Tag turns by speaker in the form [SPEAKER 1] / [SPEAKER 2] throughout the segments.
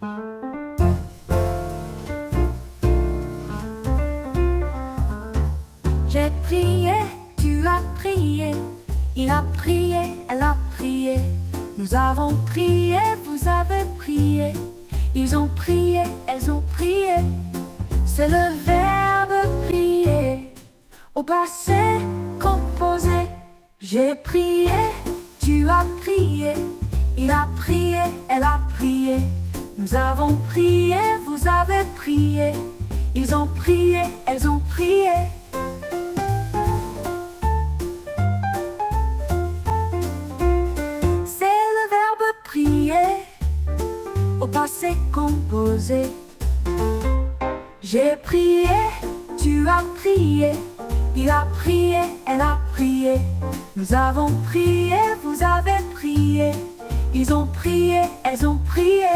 [SPEAKER 1] J'ai prié, tu as prié, il a prié, elle a prié. Nous avons prié, vous avez prié. Ils ont prié, elles ont prié. C'est le verbe prier au passé composé. J'ai prié, tu as prié, il a prié, elle a prié. Nous avons prié, vous avez prié. Ils ont prié, elles ont prié. C'est le verbe prier au passé composé. J'ai prié, tu as prié, il a prié, elle a prié. Nous avons prié, vous avez prié. Ils ont prié, elles ont prié.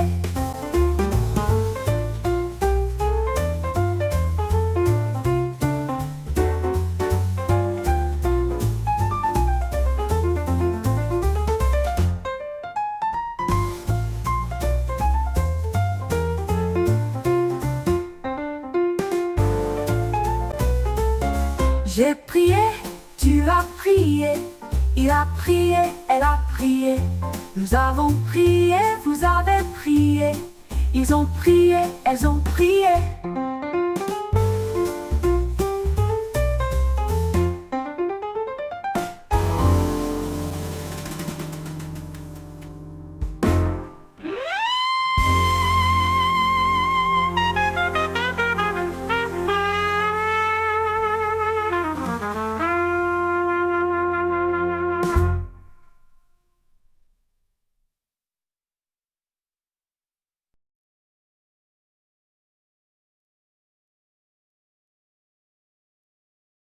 [SPEAKER 1] J'ai prié, tu as prié, il a prié, elle a prié. Nous avons prié, vous avez prié. Ils ont prié, elles ont prié.